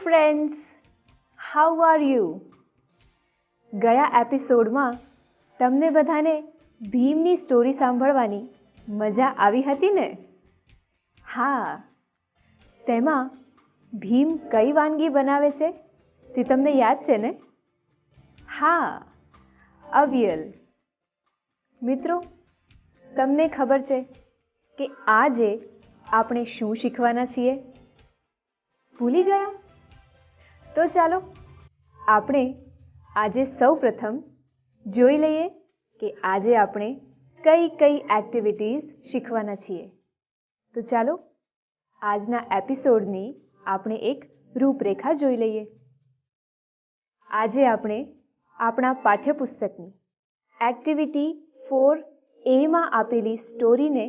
friends, how are you? ગયા એપિસોડમાં તમને બધાને ભીમની સ્ટોરી સાંભળવાની મજા આવી હતી ને? હા, તેમાં ભીમ કઈ વાનગી બનાવે છે તે તમને યાદ છે ને? હા, અવિયલ. મિત્રો, તમને ખબર છે કે આજે આપણે શું શીખવાના છીએ? ભૂલી ગયા? તો ચાલો આપણે આજે સૌપ્રથમ જોઈ લઈએ કે આજે આપણે કઈ કઈ એક્ટિવિટીઝ શીખવાના છીએ. તો ચાલો આજના એપિસોડની આપણે એક રૂપરેખા જોઈ લઈએ. આજે આપણે આપણા પાઠ્યપુસ્તકની એક્ટિવિટી 4A માં આપેલી સ્ટોરીને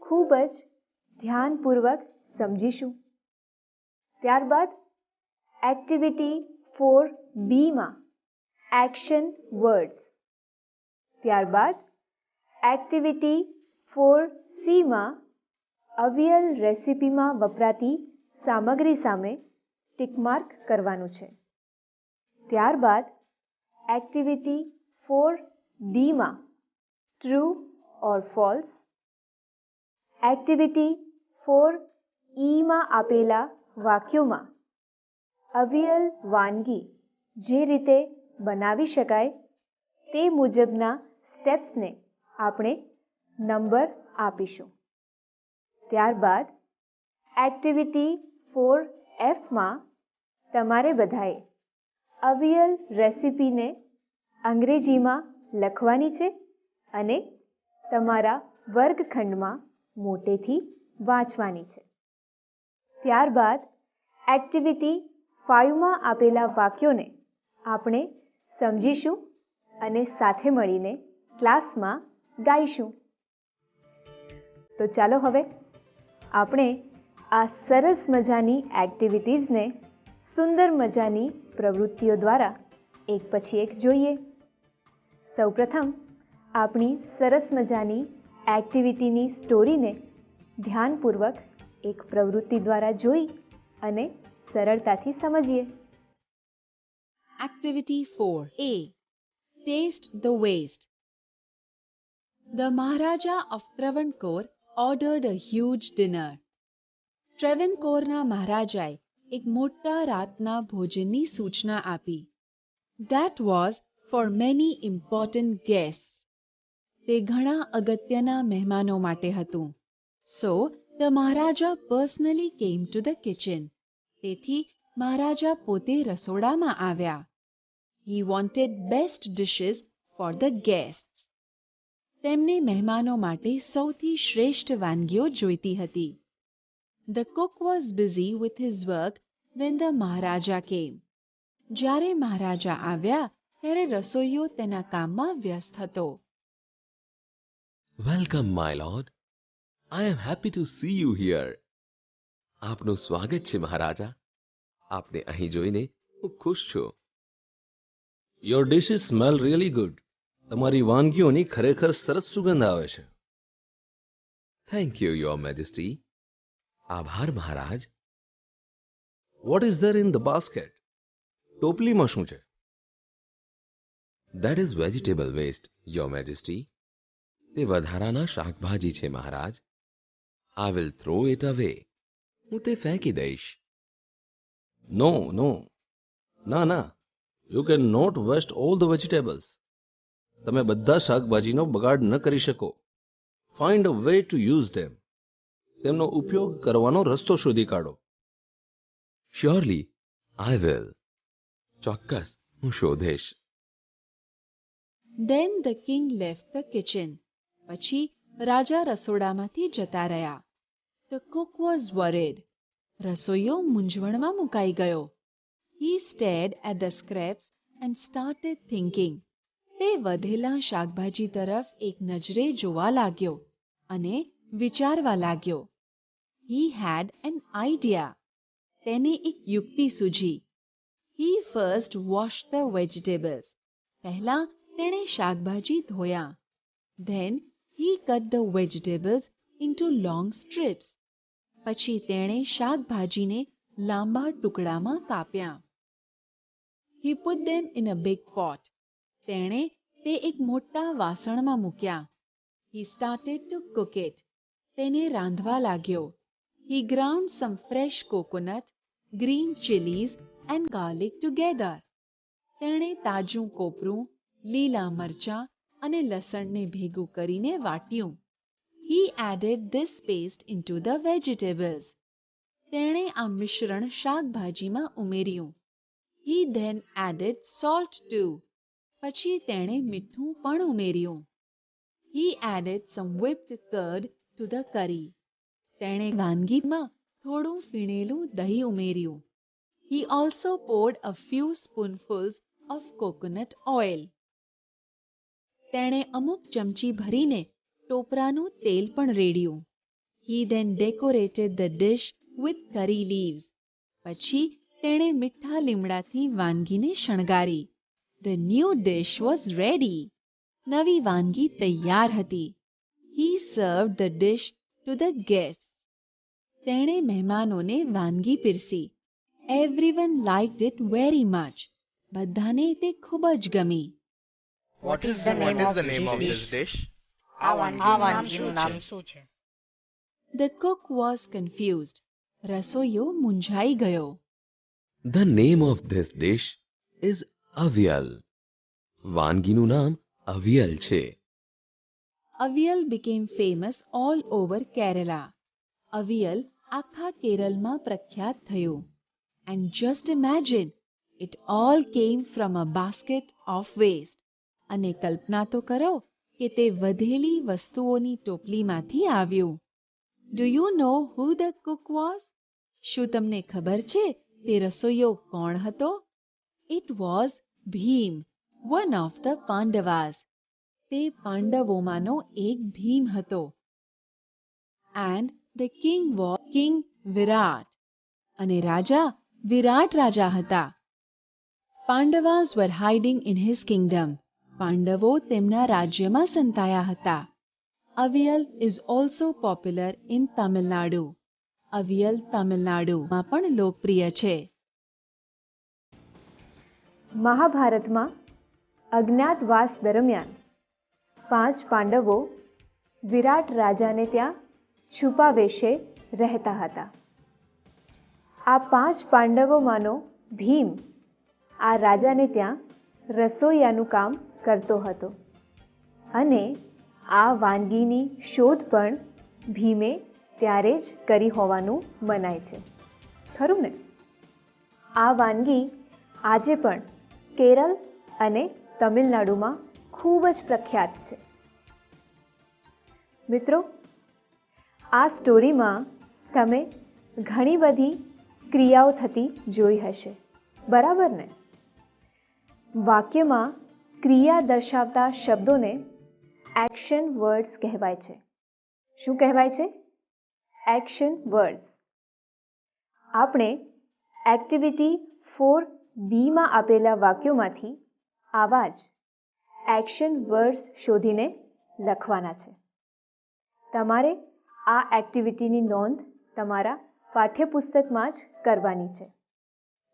ખૂબ જ ધ્યાનપૂર્વક સમજીશું. ત્યારબાદ એક્ટિવિટી 4B માં એક્શન વર્ડ્સ, ત્યારબાદ એક્ટિવિટી 4C માં અવિયલ રેસિપીમાં વપરાતી સામગ્રી સામે ટિક માર્ક કરવાનું છે. ત્યારબાદ એક્ટિવિટી 4D માં true or false, activity 4E માં આપેલા વાક્યોમાં અવિયલ વાનગી જે રીતે બનાવી શકાય તે મુજબના સ્ટેપ્સને આપણે નંબર આપીશું. ત્યારબાદ એક્ટિવિટી 4F માં તમારે બધાએ અવિયલ રેસિપીને અંગ્રેજીમાં લખવાની છે અને તમારા વર્ગખંડમાં મોટેથી વાંચવાની છે. ત્યારબાદ એક્ટિવિટી 5 માં આપેલા વાક્યોને આપણે સમજીશું અને સાથે મળીને ક્લાસમાં ગાઈશું. તો ચાલો હવે આપણે આ સરસ મજાની એક્ટિવિટીઝને સુંદર મજાની પ્રવૃત્તિઓ દ્વારા એક પછી એક જોઈએ. સૌપ્રથમ આપણી સરસ મજાની એક્ટિવિટીની સ્ટોરીને ધ્યાનપૂર્વક એક પ્રવૃત્તિ દ્વારા જોઈ અને સરળતાથી સમજીએ. Activity 4A. Taste the waste. The Maharaja of Travancore ordered a huge dinner. ટ્રેવનકોરના મહારાજાએ એક મોટા રાતના ભોજનની સૂચના આપી. That was for many important guests. તે ઘણા અગત્યના મહેમાનો માટે હતું. So, the Maharaja personally came to the kitchen. તેથી મહારાજા પોતે રસોડામાં આવ્યા. He wanted best dishes for the guests. તેમને મહેમાનો માટે સૌથી શ્રેષ્ઠ વાનગીઓ જોઈતી હતી. The cook was busy with his work when the Maharaja came. જ્યારે મહારાજા આવ્યા ત્યારે રસોઈયો તેના કામમાં વ્યસ્ત હતો. Welcome, my lord. I am happy to see you here. આપનું સ્વાગત છે મહારાજા. આપને અહીં જોઈને હું ખુશ છું. Your dishes smell really good. તમારી વાનગીઓની ખરેખર સરસ સુગંધ આવે છે. Thank you, your majesty. આભાર મહારાજ. What is there in the basket? ટોપલીમાં શું છે? That is vegetable waste, your majesty. તે વધારાના શાકભાજી છે મહારાજ. I will throw it away. હું તે ફેંકી દઈશ. No, no. ના ના. You cannot waste all the vegetables. તમે બધા શાકભાજીનો બગાડ ન કરી શકો. Find a way to use them. તેમનો ઉપયોગ કરવાનો રસ્તો શોધી કાઢો. Surely, I will. ચોક્કસ, હું શોધીશ. Then the king left the kitchen. પછી રાજા રસોડામાંથી જતા રહ્યા. The cook was worried. રસોઈયો મૂંઝવણમાં મુકાઈ ગયો. He stared at the scraps and started thinking. તે વધેલા શાકભાજી તરફ એક નજરે જોવા લાગ્યો અને વિચારવા લાગ્યો. He had an idea. તેને એક યુક્તિ સૂઝી. He first washed the vegetables. પહેલા તેણે શાકભાજી ધોયા. Then he cut the vegetables into long strips. પછી તેણે શાકભાજીને લાંબા ટુકડામાં કાપ્યા. He put them in a big pot. તેણે તે એક મોટા વાસણમાં મૂક્યા. He started to cook it. તેને રાંધવા લાગ્યો. He ground some fresh coconut, green chilies and garlic together. તેણે તાજું કોપરું, લીલા મરચાં અને લસણને ભેગું કરીને વાટ્યું. He added this paste into the vegetables. તેણે આ મિશ્રણ શાકભાજીમાં ઉમેર્યું. He then added salt too. પછી તેણે મીઠું પણ ઉમેર્યું. He added some whipped curd to the curry. તેણે વાનગીમાં થોડું ફીણેલું દહીં ઉમેર્યું. He also poured a few spoonfuls of coconut oil. તેણે અમુક ચમચી ભરીને ટોપરાનું તેલ પણ રેડ્યું. He then decorated the dish with curry leaves. પછી તેણે મીઠા લીમડાથી વાનગીને શણગારી. The new dish was ready. નવી વાનગી તૈયાર હતી. He served the dish to the guests. તેણે મહેમાનોને વાનગી પીરસી. Everyone liked it very much. બધાને તે ખૂબ જ ગમી. What is the name of this dish? આ વાનગીનું નામ શું છે? The cook was confused. રસોઈયો મૂંઝાઈ ગયો. The name of this dish is avial. વાનગીનું નામ અવિયલ છે. Avial became famous all over Kerala. Avial આખા કેરળમાં પ્રખ્યાત થયું. And just imagine, it all came from a basket of waste. અને કલ્પના તો કરો કે તે વધેલી વસ્તુઓની ટોપલીમાંથી આવ્યું. Do you know who the cook was? શું તમને ખબર છે તે રસોઈયો કોણ હતો? It was Bhim, one of the Pandavas. તે પાંડવોમાંનો એક ભીમ હતો. And the king was King Virat. અને રાજા વિરાટ રાજા હતા. Pandavas were hiding in his kingdom. પાંડવો તેમના રાજ્યમાં સંતાયા હતા. Avial is also popular in Tamil Nadu. Avial તમિલનાડુમાં પણ લોકપ્રિય છે. મહાભારતમાં અજ્ઞાતવાસ દરમિયાન 5 પાંડવો વિરાટ રાજાને ત્યાં છુપા વેશે રહેતા હતા. આ 5 પાંડવોમાંનો ભીમ આ રાજાને ત્યાં રસોઈયાનું કામ કરતો હતો અને આ વાનગીની શોધ પણ ભીમે ત્યારે જ કરી હોવાનું મનાય છે. ખરું ને? આ વાનગી આજે પણ કેરળ અને તમિલનાડુમાં ખૂબ જ પ્રખ્યાત છે. મિત્રો, આ સ્ટોરીમાં તમે ઘણી બધી ક્રિયાઓ થતી જોઈ હશે, બરાબર ને? વાક્યમાં ક્રિયા દર્શાવતા શબ્દોને એક્શન વર્ડ્સ કહેવાય છે. શું કહેવાય છે? Action words. આપણે એક્ટિવિટી 4B આપેલા વાક્યોમાંથી આવા જ એક્શન વર્ડ્સ શોધીને લખવાના છે. તમારે આ એક્ટિવિટીની નોંધ તમારા પાઠ્યપુસ્તકમાં જ કરવાની છે.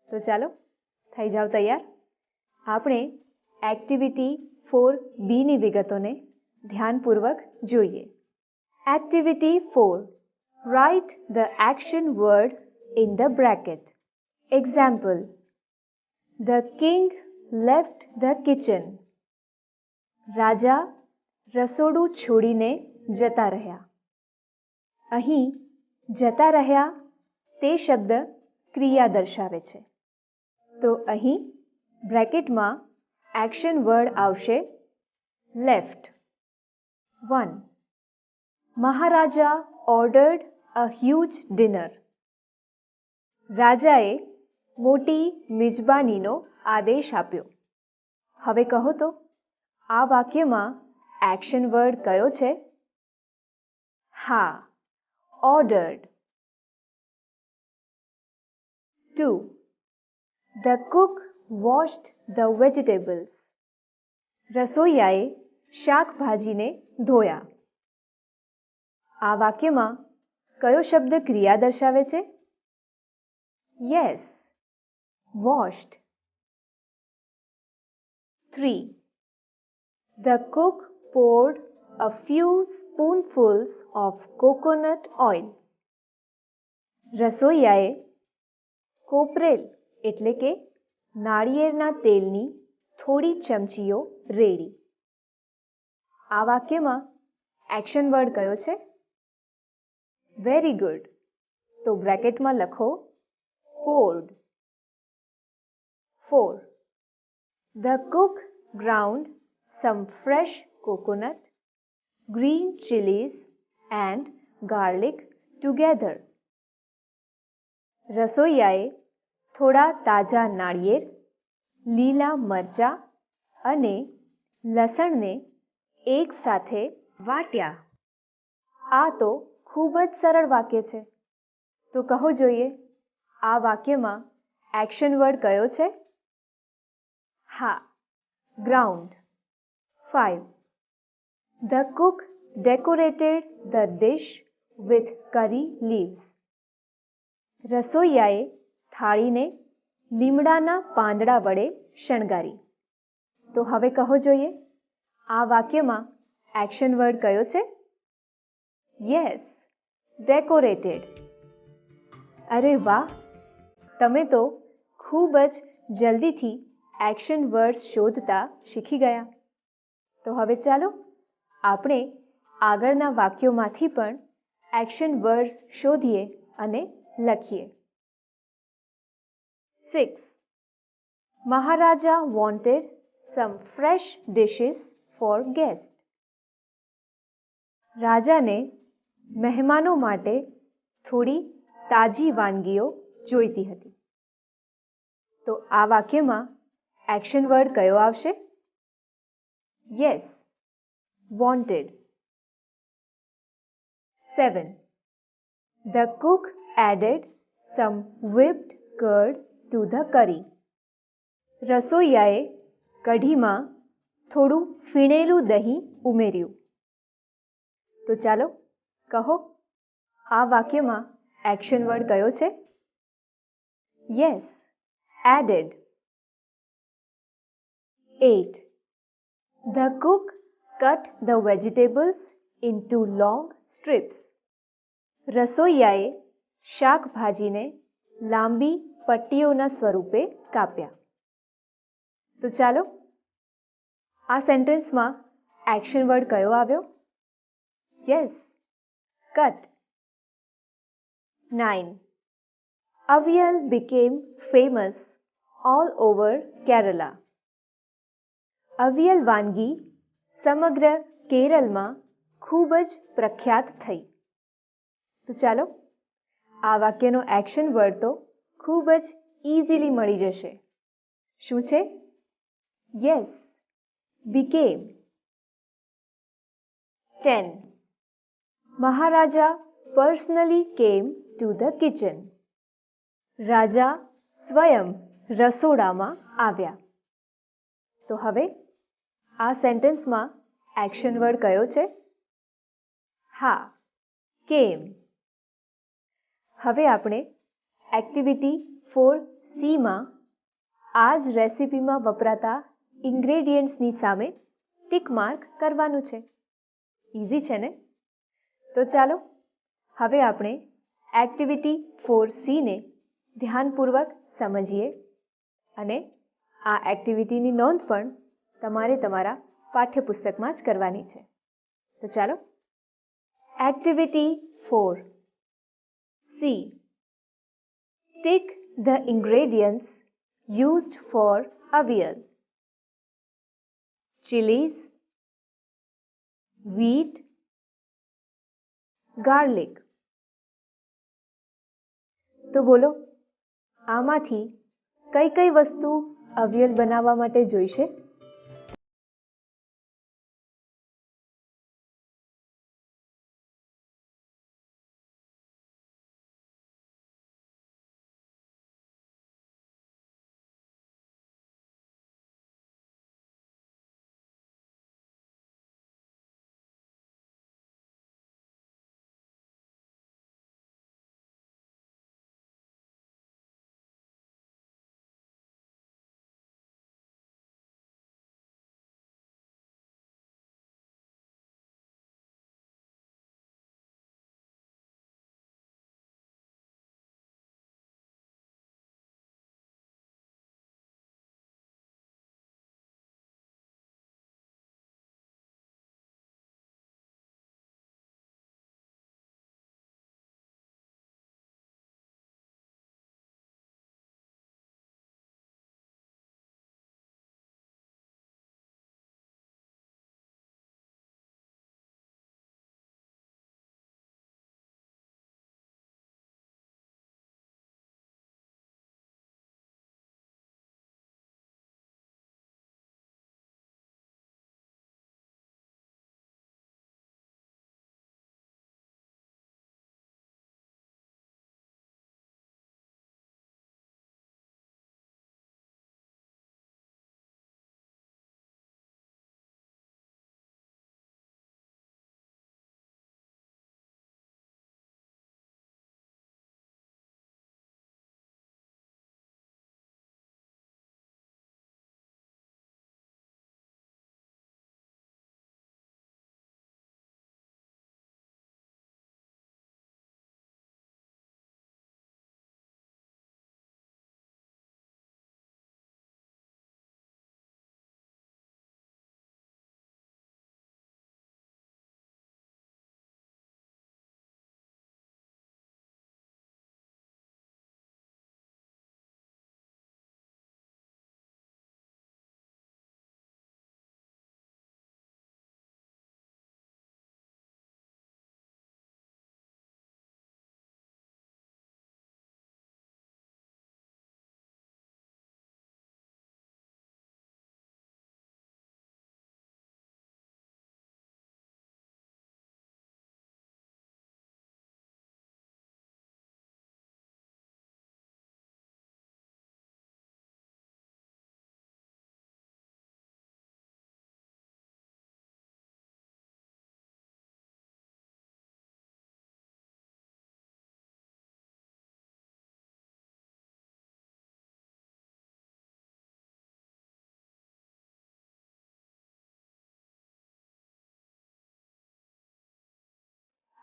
તો ચાલો થઈ જાવ તૈયાર. આપણે એક્ટિવિટી 4Bની વિગતોને ધ્યાનપૂર્વક જોઈએ. Activity 4. Write the action word in the bracket. Example: The king left the kitchen. રાજા રસોડું છોડીને જતા રહ્યા. અહીં જતા રહ્યા તે શબ્દ ક્રિયા દર્શાવે છે. તો અહીં બ્રેકેટમાં એક્શન વર્ડ આવશે left. 1. Maharaja ordered a huge dinner. રાજાએ મોટી મિજબાનીનો આદેશ આપ્યો. હવે કહો તો આ વાક્યમાં એક્શન વર્ડ કયો છે? હા, ordered. 2. The cook washed the vegetables. રસોઈયાએ શાકભાજીને ધોયા. આ વાક્યમાં કયો શબ્દ ક્રિયા દર્શાવે છે? Yes. Washed. 3. The cook poured a few spoonfuls of coconut oil. રસોઈયાએ કોપરેલ એટલે કે નાળિયેરના તેલની થોડી ચમચીઓ રેડી. આ વાક્યમાં એક્શન વર્ડ કયો છે? Very good. તો બ્રેકેટમાં લખો poured. 4. The cook ground some fresh coconut, green chilies and garlic together. રસોઈયાએ થોડા તાજા નાળિયેર, લીલા મરચાં અને લસણને એક સાથે વાટ્યા. આ તો ખૂબ જ સરળ વાક્ય છે. તો કહો જોઈએ, આ વાક્યમાં એક્શન વર્ડ કયો છે? હા, ground. 5. The cook decorated the dish with curry leaves. રસોઈયાએ થાળીને લીમડાના પાંદડા વડે શણગારી. તો હવે કહો જોઈએ, આ વાક્યમાં એક્શન વર્ડ કયો છે? Yes, decorated. અરે વાહ! તમે તો ખૂબ જ જલ્દીથી એક્શન વર્ડ્સ શોધતા શીખી ગયા. તો હવે ચાલો આપણે આગળના વાક્યોમાંથી પણ એક્શન વર્ડ્સ શોધીએ અને લખીએ. 6. Maharaja wanted some fresh dishes for guests. રાજાને મહેમાનો માટે થોડી તાજી વાનગીઓ જોઈતી હતી. તો આ વાક્યમાં એક્શન વર્ડ કયો આવશે? Yes, wanted. 7. The cook added some whipped curd to the curry. રસોઈયાએ કઢીમાં થોડું ફીણેલું દહીં ઉમેર્યું. તો ચાલો કહો, આ વાક્યમાં એક્શન વર્ડ કયો છે? Yes, added. 8. The cook cut the vegetables into long strips. રસોઈયાએ શાકભાજીને લાંબી પટ્ટીઓના સ્વરૂપે કાપ્યા. તો ચાલો આ સેન્ટેન્સમાં એક્શન વર્ડ કયો આવ્યો? Yes, cut. 9. Avial became famous all over Kerala. Avial વાનગી સમગ્ર કેરળમાં ખૂબ જ પ્રખ્યાત થઈ. તો ચાલો આ વાક્યનો એક્શન વર્ડ તો ખૂબ જ ઇઝીલી મળી જશે. શું છે? Yes, became. 10. Maharaja personally came to the kitchen. રાજા સ્વયં રસોડામાં આવ્યા. તો હવે આ સેન્ટેન્સમાં એક્શન વર્ડ કયો છે? હા, came. હવે આપણે એક્ટિવિટી 4C આ જ રેસિપીમાં વપરાતા ઇન્ગ્રેડિયન્ટ્સની સામે ટિક માર્ક કરવાનું છે. ઇઝી છે ને? તો ચાલો હવે આપણે એક્ટિવિટી 4C ધ્યાનપૂર્વક સમજીએ અને આ એક્ટિવિટીની નોંધ પણ તમારે તમારા પાઠ્યપુસ્તકમાં જ કરવાની છે. તો ચાલો activity 4C. Tick the ingredients used for avial. Chilies, wheat, garlic. તો બોલો, આમાંથી કઈ કઈ વસ્તુ અવિયલ બનાવવા માટે જોઈશે?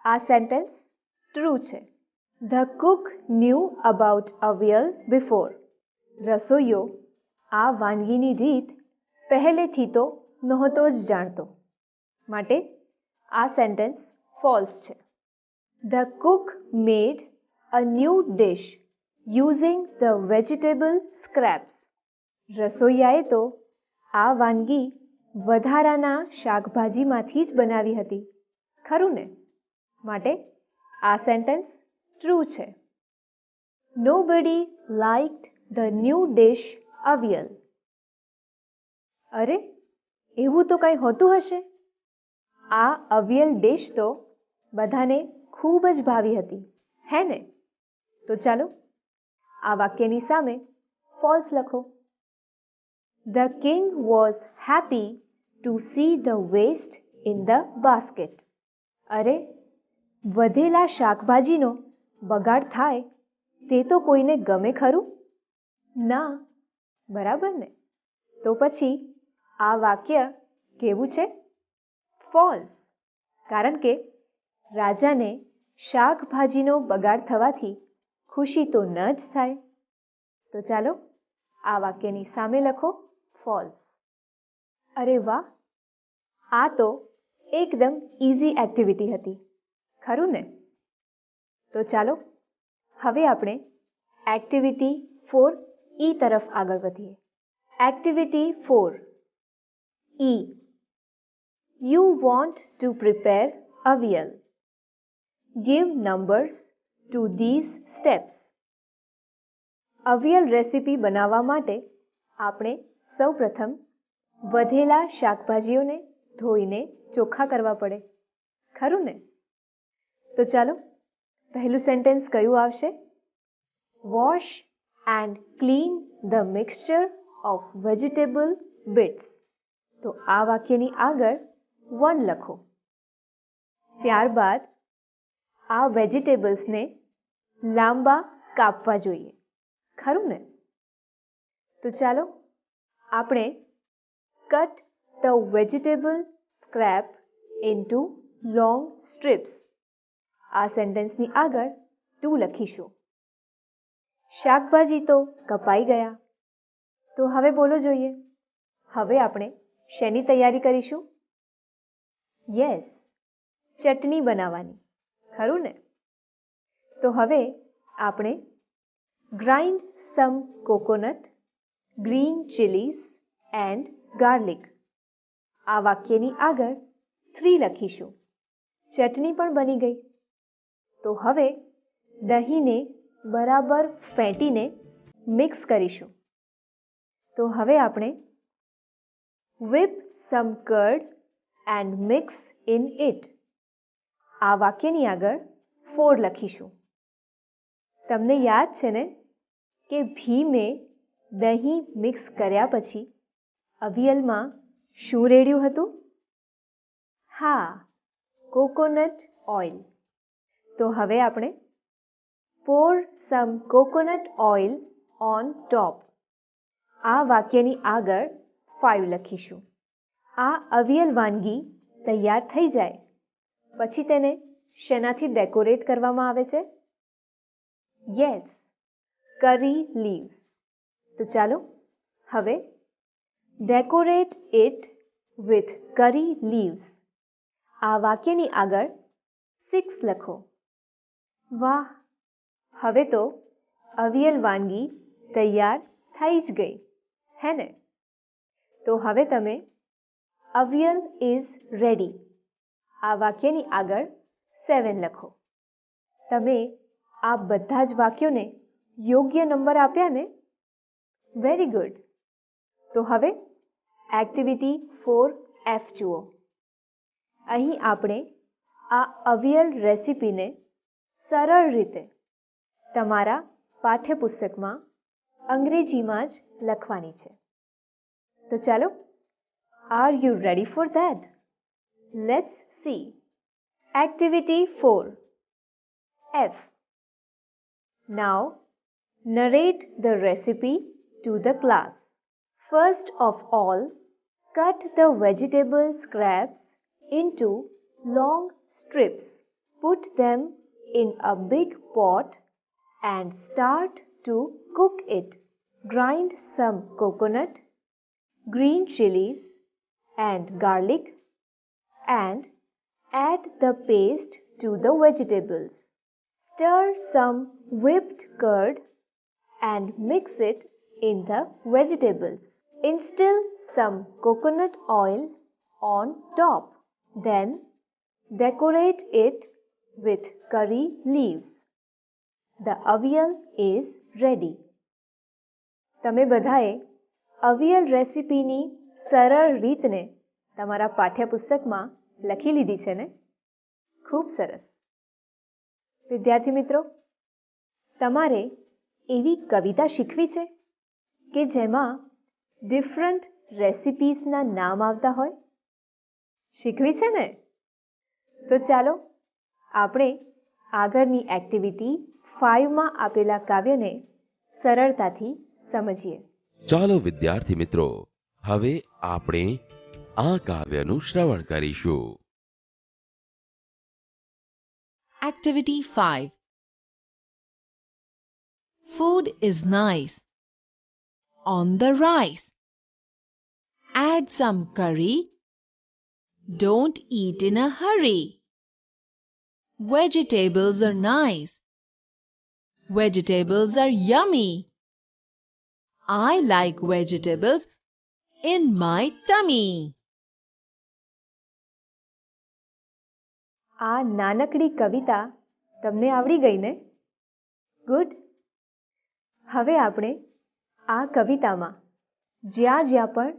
આ સેન્ટેન્સ ટ્રુ છે. The cook knew about aviyal before. રસોઈયો આ વાનગીની રીત પહેલેથી તો નહોતો જ જાણતો. માટે આ સેન્ટેન્સ ફોલ્સ છે. The cook made a new dish using the vegetable scraps. રસોઈયાએ તો આ વાનગી વધારાના શાકભાજીમાંથી જ બનાવી હતી. ખરું ને? માટે આ સેન્ટેન્સ ટ્રુ છે. Nobody લાઇક્ડ the new dish avial. અરે, એવું તો કંઈ હોતું હશે. આ અવિયલ ડિશ તો બધાને ખૂબ જ ભાવી હતી, હે ને? તો ચાલો આ વાક્યની સામે ફોલ્સ લખો. The king was happy to see the waste in the basket. અરે, વધેલા શાકભાજીનો બગાડ થાય તે તો કોઈને ગમે ખરું? ના, બરાબર ને? તો પછી આ વાક્ય કેવું છે? ફોલ્સ. કારણ કે રાજાને શાકભાજીનો બગાડ થવાથી ખુશી તો ન જ થાય. તો ચાલો આ વાક્યની સામે લખો ફોલ્સ. અરે વાહ, આ તો એકદમ ઇઝી એક્ટિવિટી હતી, ખરું ને? તો ચાલો હવે આપણે એક્ટિવિટી 4E તરફ આગળ વધીએ. Activity 4E. You want to prepare avial. Give numbers to these steps. Avial recipe બનાવવા માટે આપણે સૌપ્રથમ વધેલા શાકભાજીઓને ધોઈને ચોખ્ખા કરવા પડે, ખરું ને? તો ચાલો પહેલું સેન્ટેન્સ કયું આવશે? Wash and clean the mixture of vegetable bits. તો આ વાક્યની આગળ 1 લખો. ત્યારબાદ આ વેજીટેબલ્સને લાંબા કાપવા જોઈએ, ખરું ને? તો ચાલો આપણે cut the vegetable scrap into long strips. આ સેન્ટેન્સની આગળ 2 લખીશું. શાકભાજી તો કપાઈ ગયા. તો હવે બોલો જોઈએ, હવે આપણે શેની તૈયારી કરીશું? યસ, ચટણી બનાવવાની, ખરું ને? તો હવે આપણે grind some coconut, green chillies and garlic. આ વાક્યની આગળ 3 લખીશું. ચટણી પણ બની ગઈ. તો હવે દહીંને બરાબર ફેંટીને મિક્સ કરીશું. તો હવે આપણે whip some curd and mix in it. આ વાક્યની આગળ 4 લખીશું. તમને યાદ છે ને કે ભીમે દહીં મિક્સ કર્યા પછી અવિયલમાં શું રેડ્યું હતું? હા, કોકોનટ ઓઇલ. તો હવે આપણે pour some coconut oil on top. આ વાક્યની આગળ 5 લખીશું. આ અવિયલ વાનગી તૈયાર થઈ જાય પછી તેને શેનાથી ડેકોરેટ કરવામાં આવે છે? યસ, કરી લીવ્સ. તો ચાલો હવે ડેકોરેટ ઇટ વિથ કરી લીવ્સ. આ વાક્યની આગળ 6 લખો. વાહ, હવે તો અવિયલ વાનગી તૈયાર થઈ જ ગઈ, હે ને? તો હવે તમે અવિયલ ઇઝ રેડી. આ વાક્યની આગળ 7 લખો. તમે આ બધા જ વાક્યોને યોગ્ય નંબર આપ્યા ને? Very good. તો હવે એક્ટિવિટી 4F જુઓ. અહીં આપણે આ અવિયલ રેસીપીને સરળ રીતે તમારા પાઠ્યપુસ્તકમાં અંગ્રેજીમાં જ લખવાની છે. તો ચાલો, are you ready for that? Let's see. Activity 4F. Now narrate the recipe to the class. First of all, cut the vegetable scraps into long strips Put them in a big pot and start to cook it. Grind some coconut, green chilies and garlic and add the paste to the vegetables. Stir some whipped curd and mix it in the vegetables. Instill some coconut oil on top. Then decorate it with curry leaves. The avial is ready. તમે બધાએ અવિયલ રેસીપીની સરળ રીતને તમારા પાઠ્યપુસ્તકમાં લખી લીધી છે ને? ખૂબ સરસ. વિદ્યાર્થી મિત્રો, તમારે એવી કવિતા શીખવી છે કે જેમાં ડિફરન્ટ રેસિપીસના નામ આવતા હોય? શીખવી છે ને? તો ચાલો આપણે આગળની એક્ટિવિટી 5માં આપેલા કાવ્યને સરળતાથી સમજીએ. ચાલો વિદ્યાર્થી મિત્રો, હવે આપણે આ કાવ્યનું શ્રવણ કરીશું. Activity 5. Food is nice. On the rice. Add some curry. Don't eat in a hurry. Vegetables are nice. Vegetables are yummy. I like vegetables in my tummy. આ નાનકડી કવિતા તમને આવડી ગઈ ને? ગુડ. હવે આપણે આ કવિતામાં જ્યાં જ્યાં પણ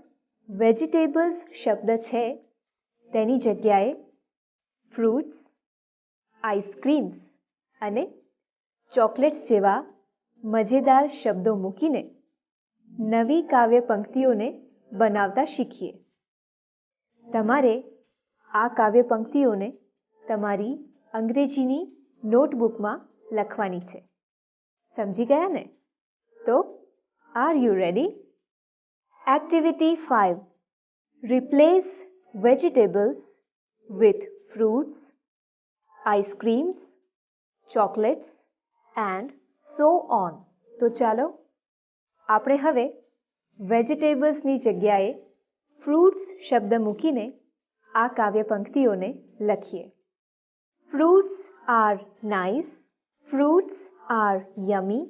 વેજીટેબલ્સ શબ્દ છે તેની જગ્યાએ ફ્રૂટ્સ, આઈસ્ક્રીમ્સ અને ચોકલેટ્સ જેવા મજેદાર શબ્દો મૂકીને નવી કાવ્ય પંક્તિઓને બનાવતા શીખીએ. તમારે આ કાવ્ય પંક્તિઓને તમારી અંગ્રેજીની નોટબુકમાં લખવાની છે. સમજી ગયા ને? તો are you ready? Activity 5. Replace vegetables with fruits, ice creams, chocolates and so on. તો ચાલો આપણે હવે વેજીટેબલ્સની જગ્યાએ ફ્રૂટ્સ શબ્દ મૂકીને આ કાવ્ય પંક્તિઓને લખીએ. Fruits are nice. Fruits are yummy.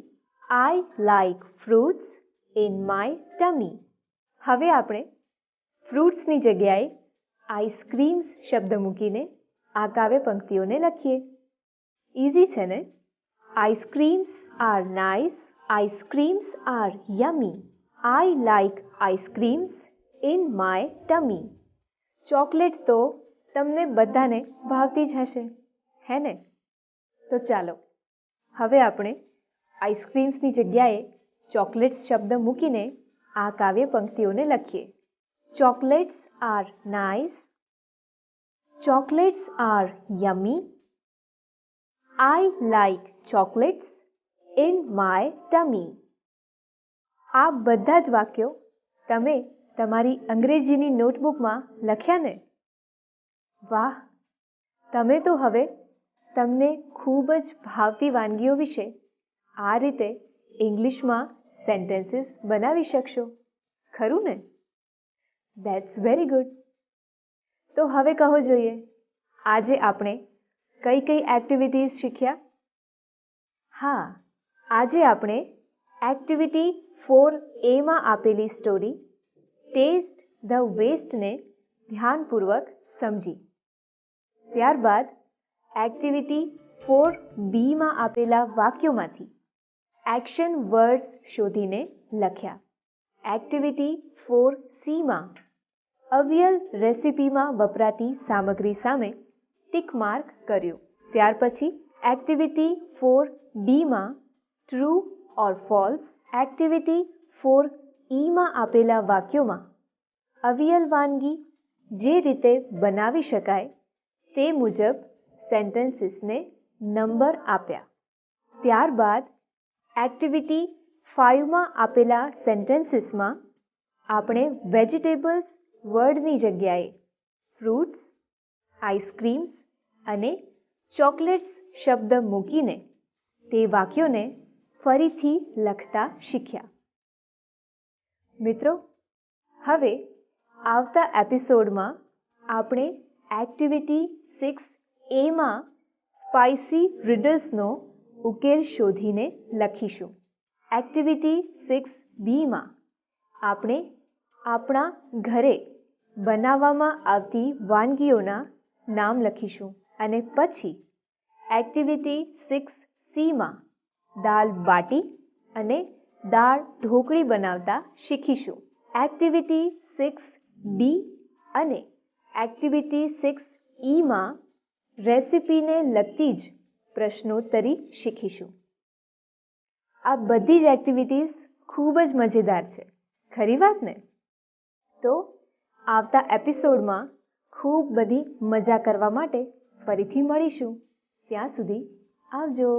I like fruits in my tummy. હવે આપણે ફ્રૂટ્સની જગ્યાએ આઈસ્ક્રીમ્સ શબ્દ મૂકીને આ કાવ્ય પંક્તિઓને લખીએ. ઇઝી છે ને? Ice creams are nice. Ice-creams are yummy. I like ice-creams in my tummy. Chocolate તો તમને બધાને ભાવતી જ હશે, હે ને? તો ચાલો હવે આપણે આઈસ્ક્રીમ્સની જગ્યાએ ચોકલેટ્સ શબ્દ મૂકીને આ કાવ્ય પંક્તિઓને લખીએ. Chocolates are nice. Chocolates are yummy. I like chocolates in my tummy. આ બધા જ વાક્યો તમે તમારી અંગ્રેજીની નોટબુકમાં લખ્યા ને? વાહ! તમે તો હવે તમને ખૂબ જ ભાવતી વાનગીઓ વિશે આ રીતે ઇંગ્લિશમાં સેન્ટેન્સીસ બનાવી શકશો, ખરું ને? That's very good. તો હવે કહો જોઈએ, આજે આપણે કઈ કઈ એક્ટિવિટીઝ શીખ્યા? હા, આજે આપણે એક્ટિવિટી 4A માં આપેલી સ્ટોરી ટેસ્ટ ધ વેસ્ટને ધ્યાનપૂર્વક સમજી. ત્યારબાદ એક્ટિવિટી 4B માં આપેલા વાક્યોમાંથી એક્શન વર્ડ્સ શોધીને લખ્યા. એક્ટિવિટી 4C માં અવિયલ રેસિપીમાં વપરાતી સામગ્રી સામે ટિક માર્ક કર્યું. ત્યાર પછી એક્ટિવિટી 4D માં true or false. Activity 4E માં આપેલા વાક્યોમાં અવિયલ વાનગી જે રીતે બનાવી શકાય તે મુજબ સેન્ટેન્સીસને નંબર આપ્યા. ત્યારબાદ એક્ટિવિટી 5 માં આપેલા સેન્ટેન્સીસમાં આપણે વેજીટેબલ્સ વર્ડની જગ્યાએ ફ્રૂટ્સ, આઈસ્ક્રીમ્સ અને ચોકલેટ્સ શબ્દ મૂકીને તે વાક્યોને ફરીથી લખતા શીખ્યા. મિત્રો, હવે આવતા એપિસોડમાં આપણે એક્ટિવિટી 6A માં સ્પાઇસી riddlesનો ઉકેલ શોધીને લખીશું. એક્ટિવિટી 6B માં આપણે આપણા ઘરે બનાવવામાં આવતી વાનગીઓના નામ લખીશું અને પછી એક્ટિવિટી 6C માં દાલ બાટી અને દાળ ઢોકળી બનાવતા શીખીશું. એક્ટિવિટી 6D અને એક્ટિવિટી 6E માં રેસિપીને લગતી જ પ્રશ્નોત્તરી શીખીશું. આ બધી જ એક્ટિવિટીઝ ખૂબ જ મજેદાર છે, ખરી વાત ને? તો આવતા એપિસોડમાં ખૂબ બધી મજા કરવા માટે ફરીથી મળીશું. ત્યાં સુધી આવજો.